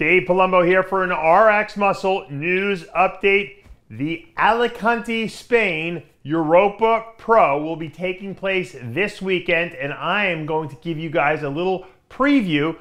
Dave Palumbo here for an RX Muscle news update. The Alicante, Spain Europa Pro will be taking place this weekend, and I am going to give you guys a little preview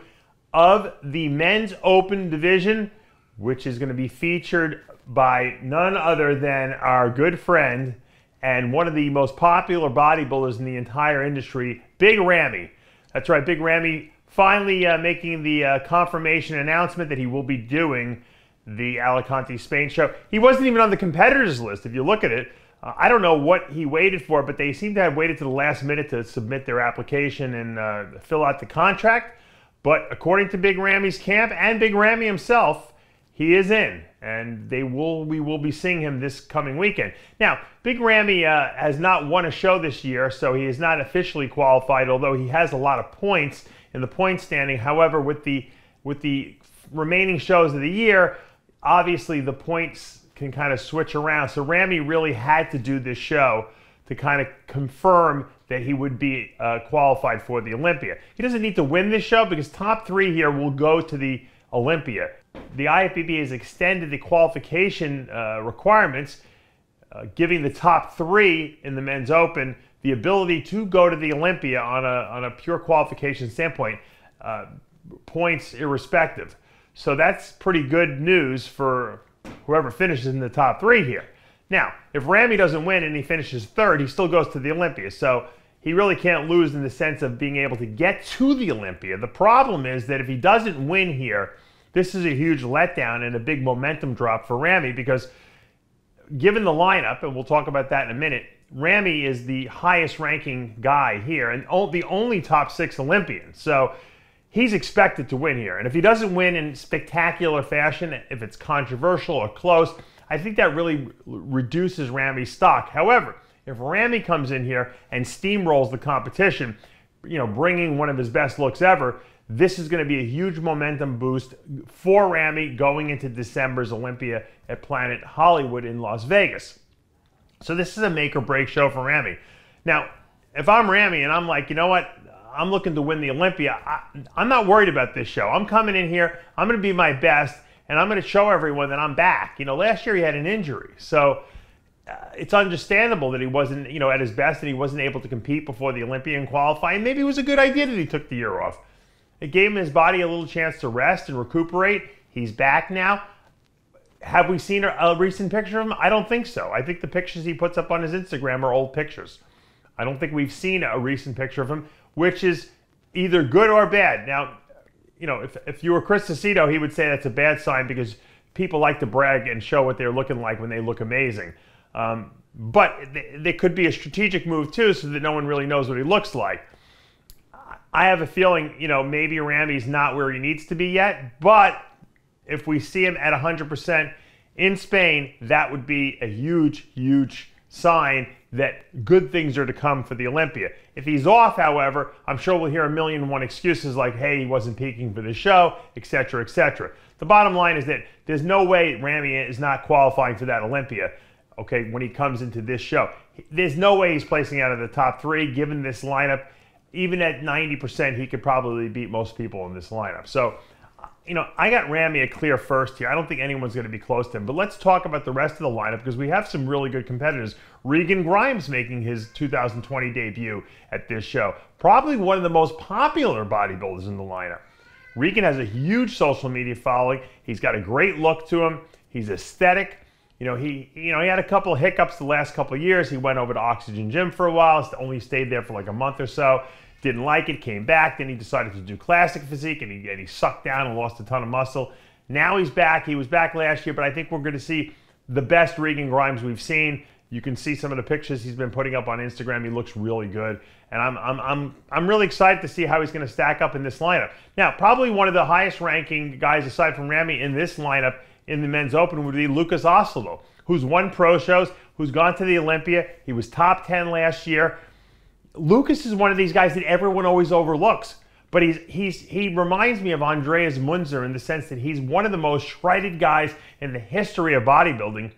of the men's open division, which is going to be featured by none other than our good friend and one of the most popular bodybuilders in the entire industry, Big Ramy. That's right, Big Ramy finally making the confirmation announcement that he will be doing the Alicante, Spain show. He wasn't even on the competitors list, if you look at it. I don't know what he waited for, but they seem to have waited to the last minute to submit their application and fill out the contract. But according to Big Ramy's camp and Big Ramy himself, he is in, and we will be seeing him this coming weekend. Now, Big Ramy has not won a show this year, so he is not officially qualified, although he has a lot of points in the point standing. However, with the remaining shows of the year, obviously the points can kind of switch around. So Ramy really had to do this show to kind of confirm that he would be qualified for the Olympia. He doesn't need to win this show because top three here will go to the Olympia. The IFBB has extended the qualification requirements, giving the top three in the men's open the ability to go to the Olympia on a pure qualification standpoint, points irrespective. So that's pretty good news for whoever finishes in the top three here. Now, if Ramy doesn't win and he finishes third, he still goes to the Olympia. So he really can't lose in the sense of being able to get to the Olympia. The problem is that if he doesn't win here, this is a huge letdown and a big momentum drop for Ramy, because given the lineup, and we'll talk about that in a minute, Ramy is the highest ranking guy here and the only top six Olympian. So he's expected to win here. And if he doesn't win in spectacular fashion, if it's controversial or close, I think that really reduces Ramy's stock. However, if Ramy comes in here and steamrolls the competition, bringing one of his best looks ever, this is going to be a huge momentum boost for Ramy going into December's Olympia at Planet Hollywood in Las Vegas. So this is a make or break show for Ramy. Now, if I'm Ramy and I'm like, you know what, I'm looking to win the Olympia, I'm not worried about this show. I'm coming in here, I'm going to be my best, and I'm going to show everyone that I'm back. Last year he had an injury, so it's understandable that he wasn't, at his best, and he wasn't able to compete before the Olympia and qualify. And maybe it was a good idea that he took the year off. It gave him his body a little chance to rest and recuperate. He's back now. Have we seen a recent picture of him? I don't think so. I think the pictures he puts up on his Instagram are old pictures. I don't think we've seen a recent picture of him, which is either good or bad. Now, if you were Chris Aceto, he would say that's a bad sign because people like to brag and show what they're looking like when they look amazing. But there could be a strategic move too, so that no one really knows what he looks like. I have a feeling, maybe Ramy's not where he needs to be yet, but if we see him at 100% in Spain, that would be a huge, huge sign that good things are to come for the Olympia. If he's off, however, I'm sure we'll hear a million and one excuses like, hey, he wasn't peaking for the show, etc., etc. The bottom line is that there's no way Ramy is not qualifying for that Olympia, okay, when he comes into this show. There's no way he's placing out of the top three, given this lineup. Even at 90%, he could probably beat most people in this lineup. So, I got Ramy a clear first here. I don't think anyone's going to be close to him. But let's talk about the rest of the lineup because we have some really good competitors. Regan Grimes making his 2020 debut at this show. Probably one of the most popular bodybuilders in the lineup. Regan has a huge social media following. He's got a great look to him. He's aesthetic. He had a couple of hiccups the last couple of years. He went over to Oxygen Gym for a while, only stayed there for like a month or so. Didn't like it, came back, then he decided to do classic physique, and he sucked down and lost a ton of muscle. Now he's back. He was back last year, but I think we're going to see the best Regan Grimes we've seen. You can see some of the pictures he's been putting up on Instagram. He looks really good, and I'm really excited to see how he's going to stack up in this lineup. Now, probably one of the highest ranking guys aside from Ramy in this lineup in the men's open would be Lukas Osladil, who's won pro shows, who's gone to the Olympia. He was top 10 last year. Lucas is one of these guys that everyone always overlooks, but he reminds me of Andreas Munzer in the sense that he's one of the most shredded guys in the history of bodybuilding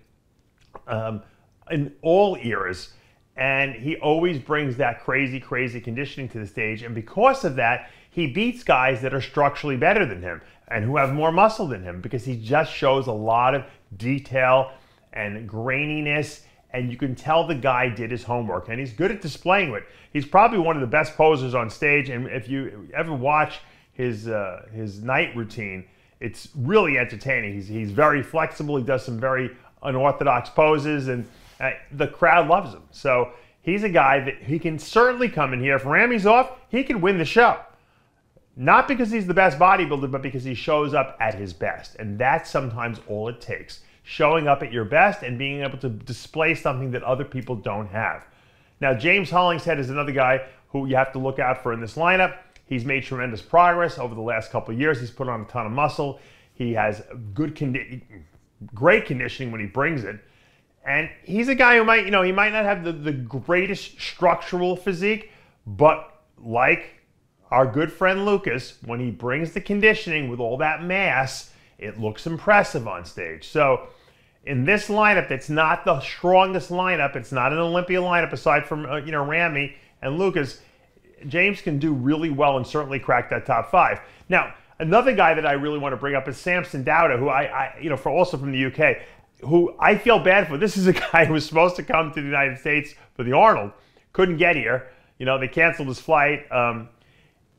in all eras. and he always brings that crazy, crazy conditioning to the stage. And because of that, he beats guys that are structurally better than him and who have more muscle than him, because he just shows a lot of detail and graininess, and you can tell the guy did his homework, and he's good at displaying it. He's probably one of the best posers on stage, and if you ever watch his night routine, it's really entertaining. He's very flexible. He does some very unorthodox poses, and the crowd loves him. So he's a guy that he can certainly come in here. If Ramy's off, he can win the show. Not because he's the best bodybuilder, but because he shows up at his best. And that's sometimes all it takes. Showing up at your best and being able to display something that other people don't have. Now, James Hollingshead is another guy who you have to look out for in this lineup. He's made tremendous progress over the last couple of years. He's put on a ton of muscle. He has great conditioning when he brings it. And he's a guy who might, he might not have the greatest structural physique, but like our good friend Lukas, when he brings the conditioning with all that mass, it looks impressive on stage. So in this lineup, that's not the strongest lineup. It's not an Olympia lineup aside from, Ramy and Lukas. James can do really well and certainly crack that top 5. Now, another guy that I really want to bring up is Samson Dowder, who also from the UK, who I feel bad for. This is a guy who was supposed to come to the United States for the Arnold. Couldn't get here. They canceled his flight.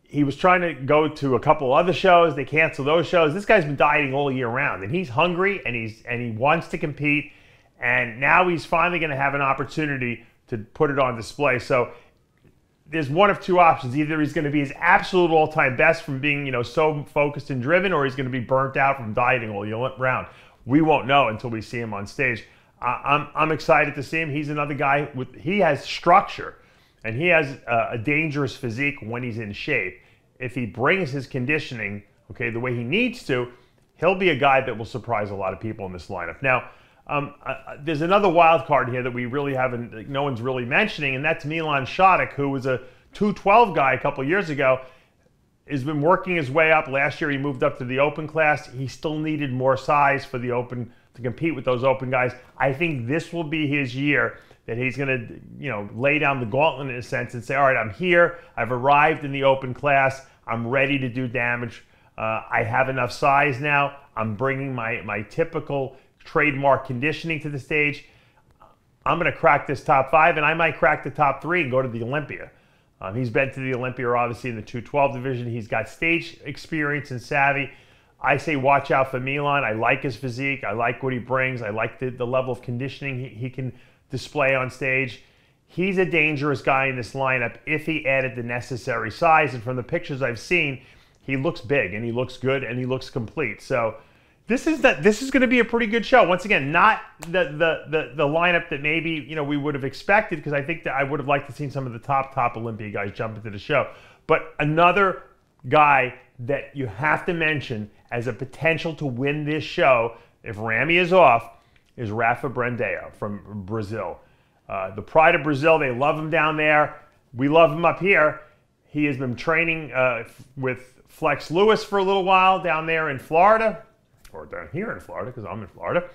He was trying to go to a couple other shows. They canceled those shows. This guy's been dieting all year round, and he's hungry, and he wants to compete. And now he's finally going to have an opportunity to put it on display. So there's one of two options. Either he's going to be his absolute all-time best from being, so focused and driven, or he's going to be burnt out from dieting all year round. We won't know until we see him on stage. I'm excited to see him. He's another guy he has structure, and he has a dangerous physique when he's in shape. If he brings his conditioning, the way he needs to, he'll be a guy that will surprise a lot of people in this lineup. Now, there's another wild card here that we really haven't, no one's really mentioning, and that's Milan Šadik, who was a 212 guy a couple years ago. Has been working his way up. Last year he moved up to the open class. He still needed more size for the open to compete with those open guys. I think this will be his year that he's going to, lay down the gauntlet in a sense and say, all right, I'm here. I've arrived in the open class. I'm ready to do damage. I have enough size now. I'm bringing my typical trademark conditioning to the stage. I'm going to crack this top 5, and I might crack the top 3 and go to the Olympia. He's been to the Olympia, obviously, in the 212 division. He's got stage experience and savvy. I say watch out for Milan. I like his physique. I like what he brings. I like the level of conditioning he can display on stage. He's a dangerous guy in this lineup if he added the necessary size. And from the pictures I've seen, he looks big, and he looks good, and he looks complete. So this is going to be a pretty good show. Once again, not the lineup that maybe we would have expected, because I think that I would have liked to see some of the top Olympia guys jump into the show. But another guy that you have to mention as a potential to win this show, if Ramy is off, is Rafa Brandao from Brazil. The pride of Brazil, they love him down there. We love him up here. He has been training with Flex Lewis for a little while down there in Florida. Or down here in Florida, because I'm in Florida.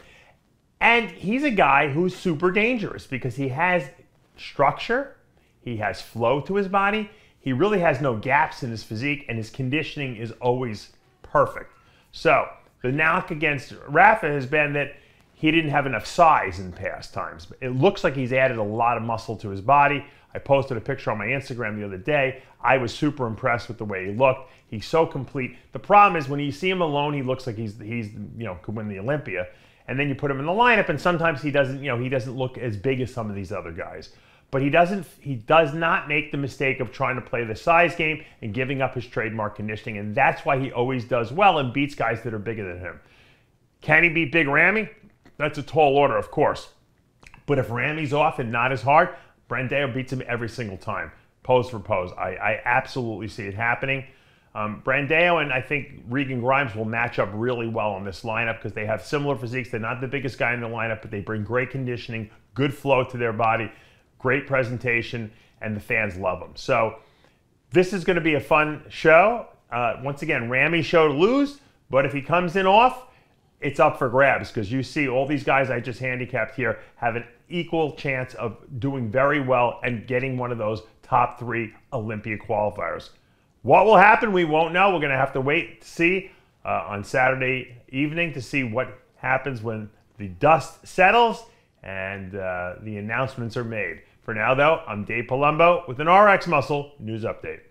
And he's a guy who's super dangerous because he has structure, he has flow to his body, he really has no gaps in his physique, and his conditioning is always perfect. So the knock against Rafa has been that he didn't have enough size in past times. It looks like he's added a lot of muscle to his body. I posted a picture on my Instagram the other day. I was super impressed with the way he looked. He's so complete. The problem is when you see him alone, he looks like he's could win the Olympia. And then you put him in the lineup, and sometimes he doesn't look as big as some of these other guys. But he does not make the mistake of trying to play the size game and giving up his trademark conditioning. And that's why he always does well and beats guys that are bigger than him. Can he beat Big Ramy? That's a tall order, of course. But if Ramy's off and not as hard, Brandao beats him every single time, pose for pose. I absolutely see it happening. Brandao and I think Regan Grimes will match up really well in this lineup because they have similar physiques. They're not the biggest guy in the lineup, but they bring great conditioning, good flow to their body, great presentation, and the fans love them. So this is going to be a fun show. Once again, Ramy's show to lose, but if he comes in off, it's up for grabs, because you see all these guys I just handicapped here have an equal chance of doing very well and getting one of those top 3 Olympia qualifiers. What will happen, we won't know. We're going to have to wait to see on Saturday evening to see what happens when the dust settles and the announcements are made. For now, though, I'm Dave Palumbo with an RX Muscle News Update.